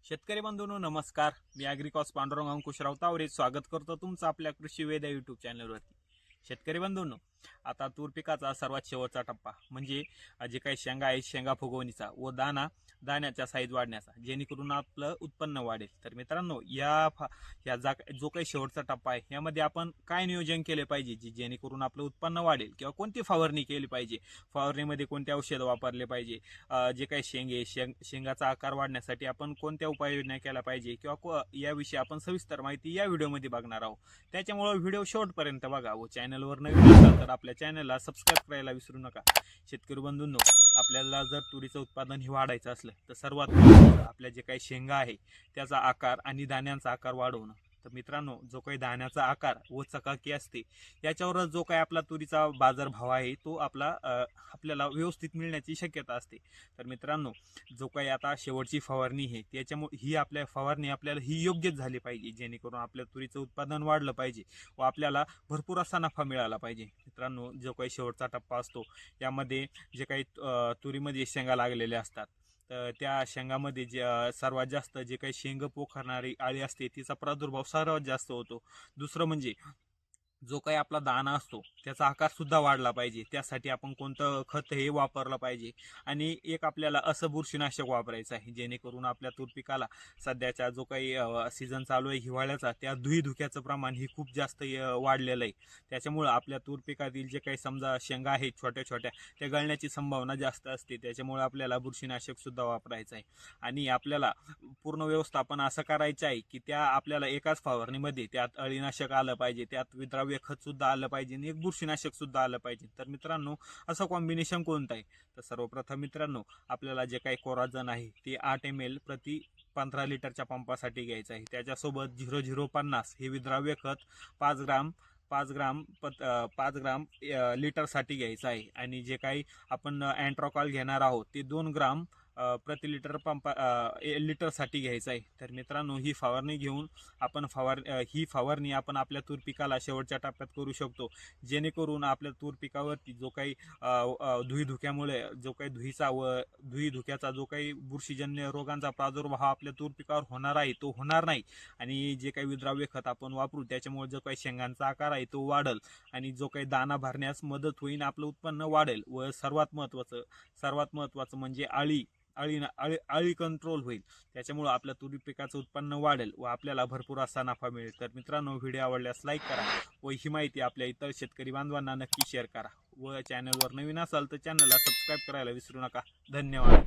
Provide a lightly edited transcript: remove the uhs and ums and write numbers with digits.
शेतकरी बंधूंनो नमस्कार. मी ॲग्रिकॉस पांडुरंग अंकुश राऊतावरे स्वागत करतो तुमचं आपल्या कृषी वेद यूट्यूब चॅनलवरती. शेतकरी बंधूंनो, आता तूर पिकाचा सर्वात शेवटचा टप्पा म्हणजे जे काही शेंगा आहे शेंगा फुगवणीचा व दाण्याच्या साईज वाढण्याचा, जेणेकरून आपलं उत्पन्न वाढेल. तर मित्रांनो, जो काही शेवटचा टप्पा आहे यामध्ये आपण काय नियोजन केले पाहिजे जेणेकरून आपलं उत्पन्न वाढेल, किंवा कोणती फवारणी केली पाहिजे, फवारणीमध्ये कोणते औषध वापरले पाहिजे, जे काही शेंगाचा आकार वाढण्यासाठी आपण कोणत्या उपाययोजना केल्या पाहिजे, किंवा याविषयी आपण सविस्तर माहिती या व्हिडिओमध्ये बघणार आहोत. त्याच्यामुळे व्हिडिओ शेवटपर्यंत बघा व चॅनलवर नवीन असाल तर आपल्या चॅनलला सबस्क्राईब करायला विसरू नका. शेतकरी बंधूंनो, आपल्याला जर तुरीचं उत्पादन हे वाढायचं असलं तर सर्वात महत्त्वाचं आपल्या जे काही शेंगा आहे त्याचा आकार आणि दाण्यांचा आकार वाढवणं. तर मित्रांनो, जो काही दाण्याचा आकार व चकाकी असते याच्यावरच जो काही आपला तुरीचा बाजारभाव आहे तो आपल्याला व्यवस्थित मिळण्याची शक्यता असते. तर मित्रांनो, जो काही आता शेवटची फवारणी आहे त्याच्यामुळे ही आपल्या फवारणी आपल्याला ही योग्यच झाली पाहिजे, जेणेकरून आपल्या तुरीचं उत्पादन वाढलं पाहिजे व आपल्याला भरपूर असा नफा मिळाला पाहिजे. मित्रांनो, जो काही शेवटचा टप्पा असतो यामध्ये जे काही तुरीमध्ये शेंगा लागलेल्या असतात तर त्या शेंगामध्ये सर्वात जास्त जे काही शेंग पोखरणारी आळी असते तिचा प्रादुर्भाव सर्वात जास्त होतो. दुसरं म्हणजे जो काही आपला दाणा असतो त्याचा आकार सुद्धा वाढला पाहिजे, त्यासाठी आपण कोणतं खत हे वापरलं पाहिजे. आणि एक आपल्याला असं बुरशीनाशक वापरायचं आहे जेणेकरून आपल्या तूर पिकाला सध्याचा जो काही सीझन चालू आहे हिवाळ्याचा, त्या धुक्याचं प्रमाण हे खूप जास्त वाढलेलं आहे. त्याच्यामुळं आपल्या तूर पिकातील जे काही समजा शेंगा आहेत छोट्या छोट्या त्या गळण्याची संभावना जास्त असते. त्याच्यामुळे आपल्याला बुरशीनाशक सुद्धा वापरायचं आहे. आणि आपल्याला पूर्ण व्यवस्थापन असं करायचं आहे की त्या आपल्याला एकाच फवारणीमध्ये त्यात अळीनाशक आलं पाहिजे, त्यात विद्राव्य खत सुद्धा आलं पाहिजे आणि एक बुरशीनाशक सुद्धा आलं पाहिजे. तर मित्रांनो, असं कॉम्बिनेशन कोणतं आहे? तर सर्वप्रथम मित्रांनो, आपल्याला जे काही कोराजन आहे ते 8 ml प्रति 15 लिटरच्या पंपासाठी घ्यायचं आहे. त्याच्यासोबत 0050 हे विद्राव्य खत 5 ग्राम 5 ग्राम लिटरसाठी घ्यायचं आहे. आणि जे काही आपण अँट्रोकॉल घेणार आहोत ते 2 ग्राम प्रति लिटर लिटरसाठी घ्यायचं आहे. तर मित्रांनो, ही फवारणी घेऊन आपण ही फवारणी आपण आपल्या तूर पिकाला शेवटच्या टप्प्यात करू शकतो, जेणेकरून आपल्या तूर पिकावरती जो काही धुक्यामुळे जो काही धुक्याचा जो काही बुरशीजन्य रोगांचा प्रादुर्भाव आपल्या तूर पिकावर होणार आहे तो होणार नाही. आणि जे काही विद्राव्य खत आपण वापरू त्याच्यामुळे जो काही शेंगांचा आकार आहे तो वाढेल आणि जो काही दाणा भरण्यास मदत होईल, आपलं उत्पन्न वाढेल. व सर्वात महत्त्वाचं म्हणजे आळी कंट्रोल होईल. त्याच्यामुळे आपल्या तुरी पिकाचं उत्पन्न वाढेल व आपल्याला भरपूर असा नफा मिळेल. तर मित्रांनो, व्हिडिओ आवडल्यास लाईक करा व ही माहिती आपल्या इतर शेतकरी बांधवांना नक्की शेअर करा. व चॅनलवर नवीन असाल तर चॅनलला सबस्क्राईब करायला विसरू नका. धन्यवाद.